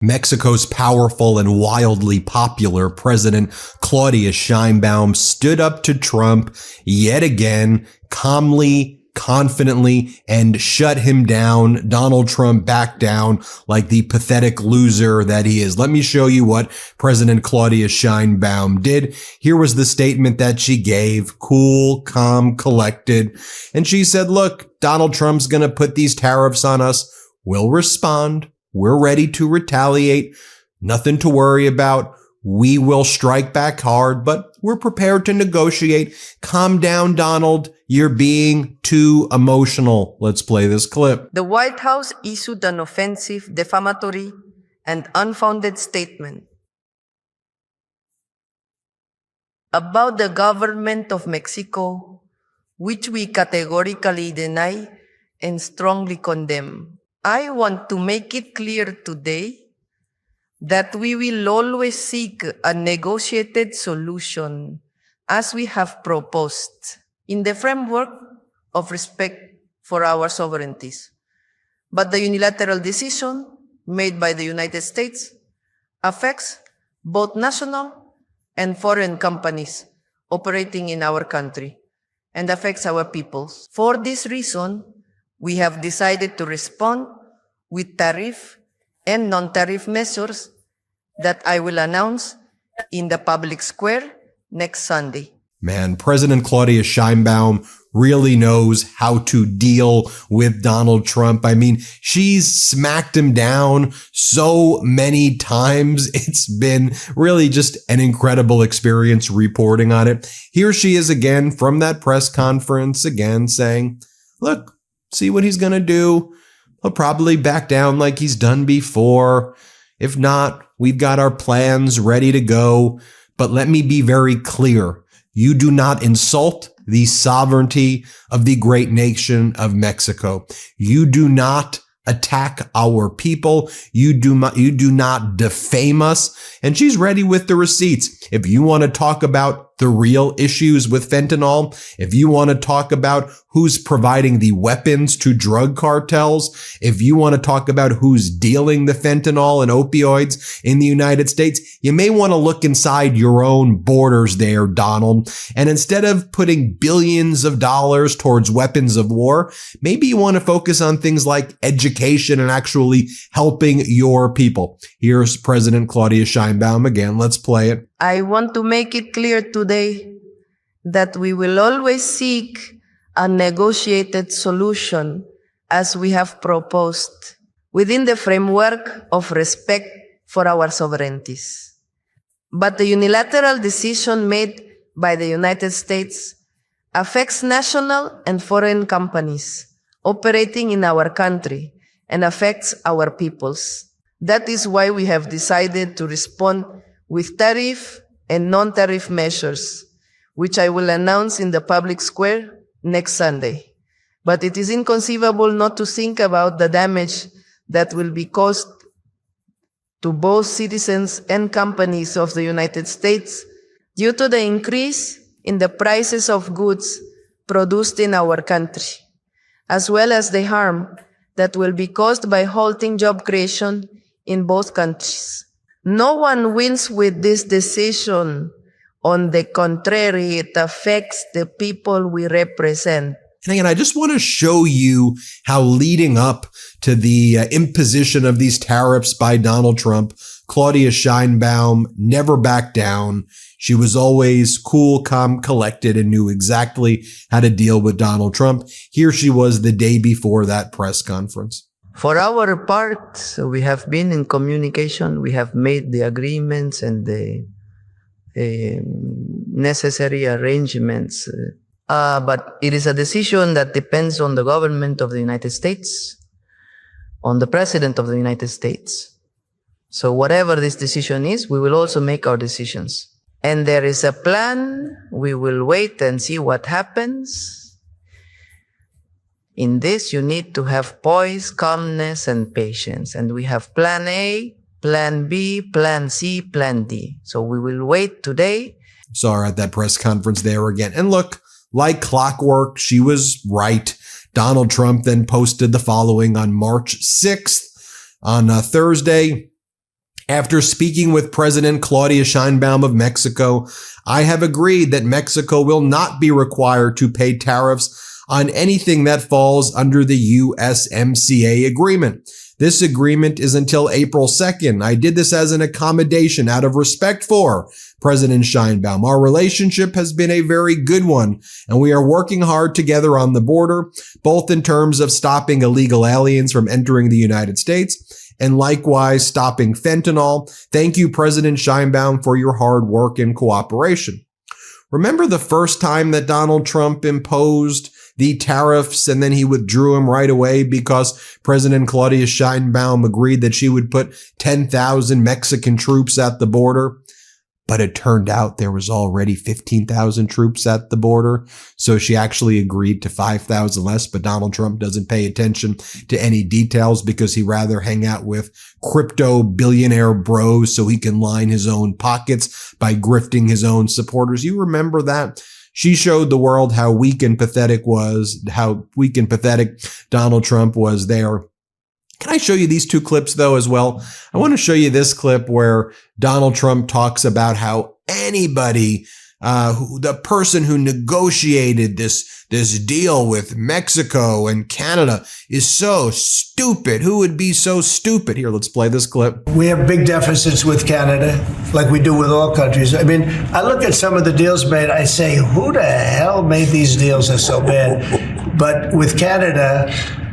Mexico's powerful and wildly popular President Claudia Sheinbaum stood up to Trump yet again, calmly, confidently, and shut him down. Donald Trump backed down like the pathetic loser that he is. Let me show you what President Claudia Sheinbaum did. Here was the statement that she gave, cool, calm, collected. And she said, look, Donald Trump's going to put these tariffs on us. We'll respond. We're ready to retaliate. Nothing to worry about. We will strike back hard, but we're prepared to negotiate. Calm down, Donald. You're being too emotional. Let's play this clip. The White House issued an offensive, defamatory, and unfounded statement about the government of Mexico, which we categorically deny and strongly condemn. I want to make it clear today that we will always seek a negotiated solution as we have proposed in the framework of respect for our sovereignties. But the unilateral decision made by the United States affects both national and foreign companies operating in our country and affects our peoples. For this reason, we have decided to respond with tariff and non-tariff measures that I will announce in the public square next Sunday. Man, President Claudia Sheinbaum really knows how to deal with Donald Trump. I mean, she's smacked him down so many times. It's been really just an incredible experience reporting on it. Here she is again from that press conference again saying, look, see what he's going to do. He'll probably back down like he's done before. If not, we've got our plans ready to go. But let me be very clear. You do not insult the sovereignty of the great nation of Mexico. You do not attack our people. You do not defame us. And she's ready with the receipts. If you want to talk about the real issues with fentanyl, if you want to talk about who's providing the weapons to drug cartels, if you want to talk about who's dealing the fentanyl and opioids in the United States, you may want to look inside your own borders there, Donald. And instead of putting billions of dollars towards weapons of war, maybe you want to focus on things like education and actually helping your people. Here's President Claudia Sheinbaum again. Let's play it. I want to make it clear today that we will always seek a negotiated solution as we have proposed within the framework of respect for our sovereignties. But the unilateral decision made by the United States affects national and foreign companies operating in our country and affects our peoples. That is why we have decided to respond with tariff and non-tariff measures, which I will announce in the public square next Sunday. But it is inconceivable not to think about the damage that will be caused to both citizens and companies of the United States due to the increase in the prices of goods produced in our country, as well as the harm that will be caused by halting job creation in both countries. No one wins with this decision. On the contrary, it affects the people we represent. And again, I just want to show you how leading up to the imposition of these tariffs by Donald Trump, Claudia Sheinbaum never backed down. She was always cool, calm, collected, and knew exactly how to deal with Donald Trump. Here she was the day before that press conference. For our part, we have been in communication. We have made the agreements and the necessary arrangements. But it is a decision that depends on the government of the United States, on the President of the United States. So whatever this decision is, we will also make our decisions. And there is a plan. We will wait and see what happens. In this, you need to have poise, calmness, and patience. And we have plan A, plan B, plan C, plan D. So we will wait today. Saw her at that press conference there again. And look, like clockwork, she was right. Donald Trump then posted the following on March 6th. On Thursday, After speaking with President Claudia Sheinbaum of Mexico, I have agreed that Mexico will not be required to pay tariffs on anything that falls under the USMCA agreement. This agreement is until April 2nd. I did this as an accommodation out of respect for President Sheinbaum. Our relationship has been a very good one, and we are working hard together on the border, both in terms of stopping illegal aliens from entering the United States and likewise stopping fentanyl. Thank you, President Sheinbaum, for your hard work and cooperation. Remember the first time that Donald Trump imposed the tariffs and then he withdrew them right away because President Claudia Sheinbaum agreed that she would put 10,000 Mexican troops at the border? But it turned out there was already 15,000 troops at the border. So she actually agreed to 5,000 less, but Donald Trump doesn't pay attention to any details because he'd rather hang out with crypto billionaire bros so he can line his own pockets by grifting his own supporters. You remember that? She showed the world how weak and pathetic Donald Trump was there. Can I show you these two clips, though, as well? I want to show you this clip where Donald Trump talks about how anybody, the person who negotiated this deal with Mexico and Canada is so stupid. Who would be so stupid? Here, let's play this clip. We have big deficits with Canada, like we do with all countries. I mean, I look at some of the deals made, I say, who the hell made these deals that are so bad? But with Canada,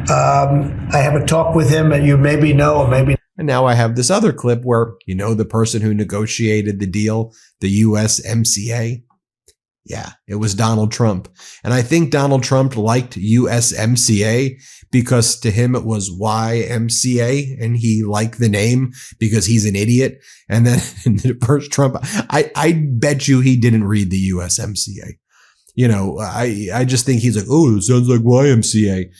I have a talk with him, and you maybe know, or maybe. And now I have this other clip where, you know, the person who negotiated the deal, the USMCA. Yeah, it was Donald Trump. And I think Donald Trump liked USMCA because to him it was YMCA, and he liked the name because he's an idiot. And then the first Trump, I bet you he didn't read the USMCA. You know, I just think he's like, oh, it sounds like YMCA.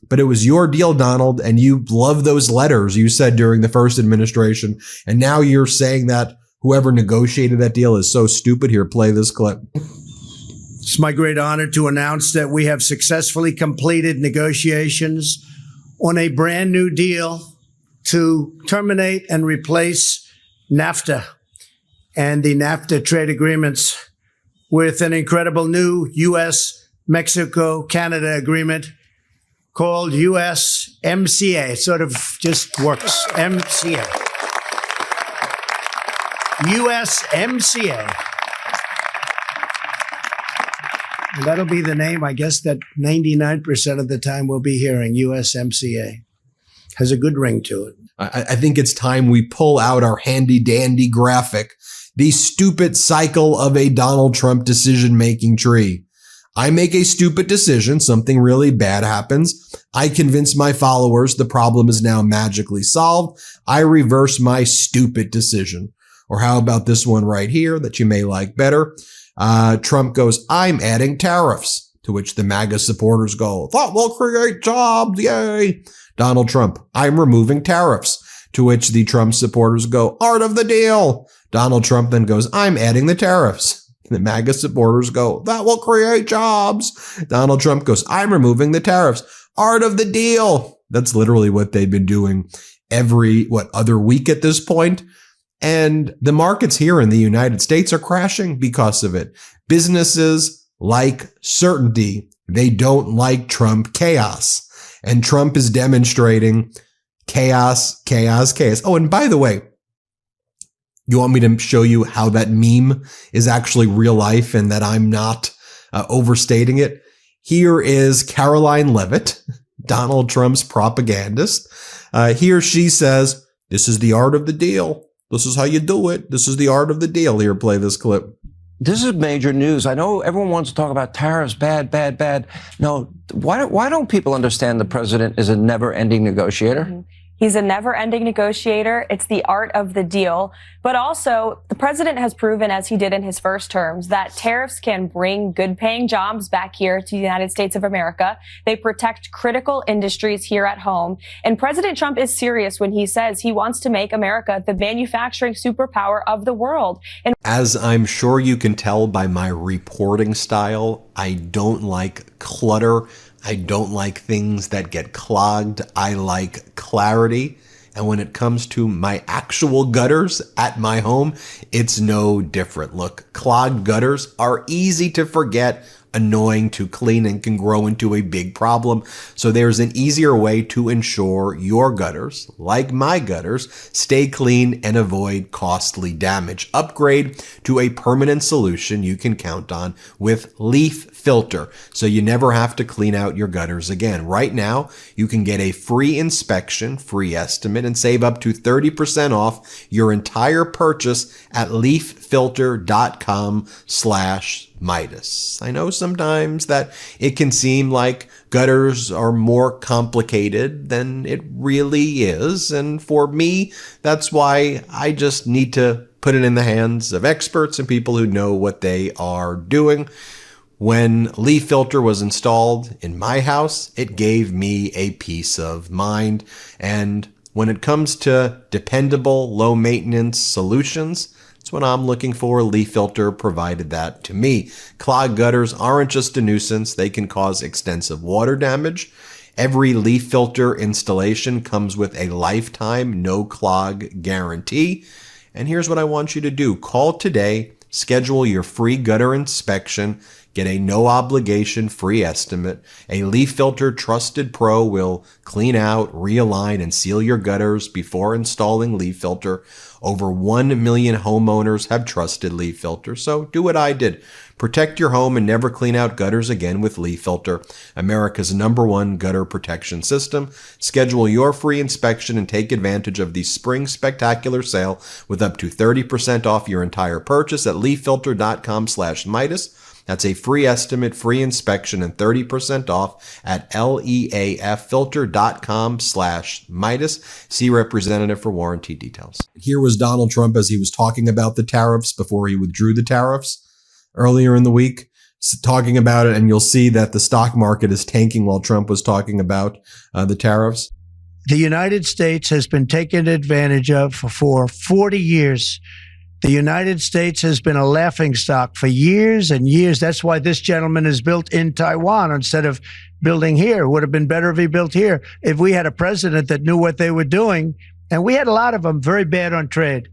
But it was your deal, Donald, and you love those letters you said during the first administration. And now you're saying that whoever negotiated that deal is so stupid. Here, play this clip. It's my great honor to announce that we have successfully completed negotiations on a brand new deal to terminate and replace NAFTA and the NAFTA trade agreements with an incredible new U.S.-Mexico-Canada agreement called USMCA. It sort of just works. MCA. USMCA. And that'll be the name, I guess, that 99% of the time we'll be hearing. USMCA. Has a good ring to it. I think it's time we pull out our handy-dandy graphic. The stupid cycle of a Donald Trump decision-making tree. I make a stupid decision, something really bad happens. I convince my followers the problem is now magically solved. I reverse my stupid decision. Or how about this one right here that you may like better? Trump goes, I'm adding tariffs, to which the MAGA supporters go, that will create jobs, yay. Donald Trump, I'm removing tariffs, to which the Trump supporters go, art of the deal. Donald Trump then goes, I'm adding the tariffs. The MAGA supporters go, that will create jobs. Donald Trump goes, I'm removing the tariffs. Art of the deal. That's literally what they've been doing every, other week at this point. And the markets here in the United States are crashing because of it. Businesses like certainty. They don't like Trump chaos. And Trump is demonstrating chaos, chaos, chaos. Oh, and by the way, you want me to show you how that meme is actually real life and that I'm not overstating it? Here is Caroline Leavitt, Donald Trump's propagandist. Here she says, this is the art of the deal. This is how you do it. This is the art of the deal. Here, play this clip. This is major news. I know everyone wants to talk about tariffs, bad, bad, bad. No, why don't people understand the president is a never-ending negotiator? Mm-hmm. He's a never-ending negotiator. It's the art of the deal. But also, the president has proven, as he did in his first terms, that tariffs can bring good-paying jobs back here to the United States of America. They protect critical industries here at home. And President Trump is serious when he says he wants to make America the manufacturing superpower of the world. And as I'm sure you can tell by my reporting style, I don't like clutter. I don't like things that get clogged. I like clarity. And when it comes to my actual gutters at my home, it's no different. Look, clogged gutters are easy to forget, annoying to clean, and can grow into a big problem. So there's an easier way to ensure your gutters, like my gutters, stay clean and avoid costly damage. Upgrade to a permanent solution you can count on with Leaf Filter, so you never have to clean out your gutters again. Right now, you can get a free inspection, free estimate, and save up to 30% off your entire purchase at leaffilter.com/Meidas. I know sometimes that it can seem like gutters are more complicated than it really is. And for me, that's why I just need to put it in the hands of experts and people who know what they are doing. When Leaf Filter was installed in my house, it gave me a peace of mind. And when it comes to dependable, low-maintenance solutions, that's what I'm looking for. Leaf Filter provided that to me. Clogged gutters aren't just a nuisance. They can cause extensive water damage. Every Leaf Filter installation comes with a lifetime no clog guarantee. And here's what I want you to do. Call today, schedule your free gutter inspection, get a no obligation free estimate. A Leaf Filter trusted pro will clean out, realign, and seal your gutters before installing Leaf Filter. Over 1 million homeowners have trusted Leaf Filter, so do what I did. Protect your home and never clean out gutters again with Leaf Filter, America's #1 gutter protection system. Schedule your free inspection and take advantage of the spring spectacular sale with up to 30% off your entire purchase at leaffilter.com/Meidas. That's a free estimate, free inspection, and 30% off at leaffilter.com/Meidas. See representative for warranty details. Here was Donald Trump as he was talking about the tariffs before he withdrew the tariffs earlier in the week, talking about it. And you'll see that the stock market is tanking while Trump was talking about the tariffs. The United States has been taken advantage of for 40 years. The United States has been a laughingstock for years and years. That's why this gentleman is built in Taiwan instead of building here. It would have been better if he built here. If we had a president that knew what they were doing, and we had a lot of them very bad on trade.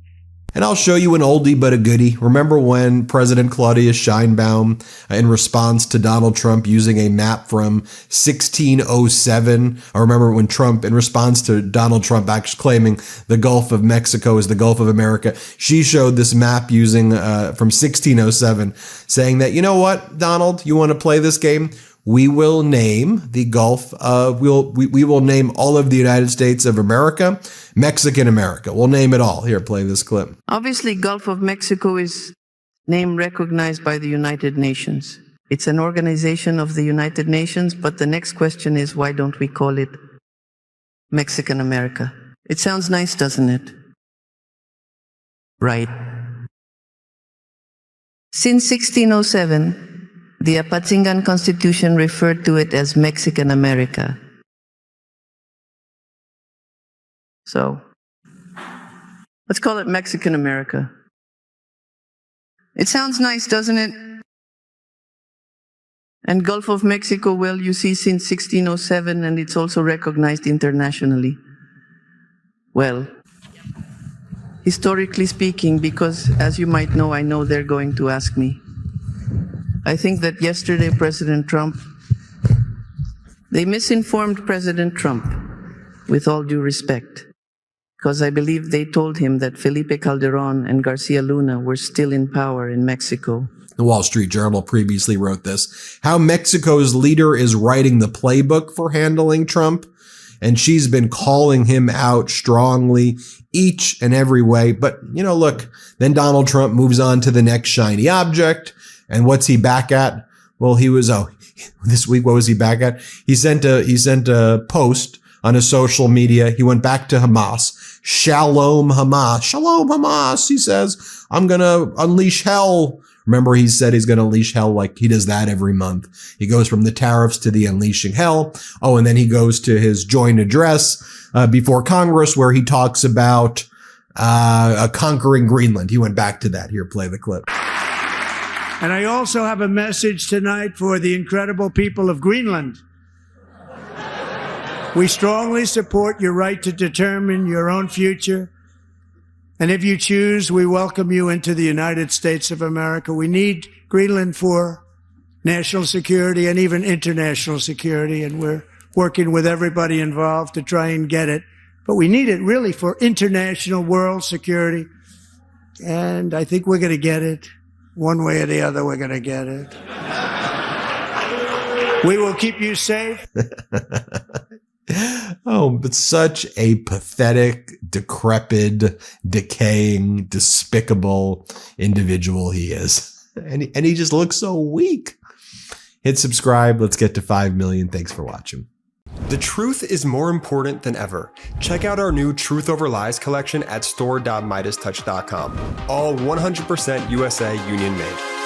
And I'll show you an oldie but a goodie. Remember when President Claudia Sheinbaum, in response to Donald Trump using a map from 1607, I remember when Trump, in response to Donald Trump actually claiming the Gulf of Mexico is the Gulf of America, she showed this map using from 1607, saying that, you know what, Donald, you want to play this game? We will name the Gulf of, we will name all of the United States of America, Mexican America. We'll name it all. Here, play this clip. Obviously, Gulf of Mexico is name recognized by the United Nations. It's an organization of the United Nations, but the next question is, why don't we call it Mexican America? It sounds nice, doesn't it? Right. Since 1607, the Apatzingan Constitution referred to it as Mexican America. So, let's call it Mexican America. It sounds nice, doesn't it? And Gulf of Mexico, well, you see, since 1607, and it's also recognized internationally. Well, historically speaking, because as you might know, I know they're going to ask me. I think that yesterday, President Trump, they misinformed President Trump, with all due respect, because I believe they told him that Felipe Calderón and Garcia Luna were still in power in Mexico. The Wall Street Journal previously wrote this, how Mexico's leader is writing the playbook for handling Trump, and she's been calling him out strongly each and every way. But, you know, look, then Donald Trump moves on to the next shiny object. And what's he back at? Well, he was, this week, what was he back at? He sent a post on his social media. He went back to Hamas. Shalom Hamas. Shalom Hamas. He says, I'm going to unleash hell. Remember, he said he's going to unleash hell like he does that every month. He goes from the tariffs to the unleashing hell. Oh, and then he goes to his joint address before Congress where he talks about conquering Greenland. He went back to that. Here, play the clip. And I also have a message tonight for the incredible people of Greenland. We strongly support your right to determine your own future. And if you choose, we welcome you into the United States of America. We need Greenland for national security and even international security, and we're working with everybody involved to try and get it. But we need it really for international world security. And I think we're going to get it. One way or the other, we're going to get it. We will keep you safe. Oh, but such a pathetic, decrepit, decaying, despicable individual he is. And he just looks so weak. Hit subscribe. Let's get to 5 million. Thanks for watching. The truth is more important than ever. Check out our new Truth Over Lies collection at store.MeidasTouch.com. All 100% USA union made.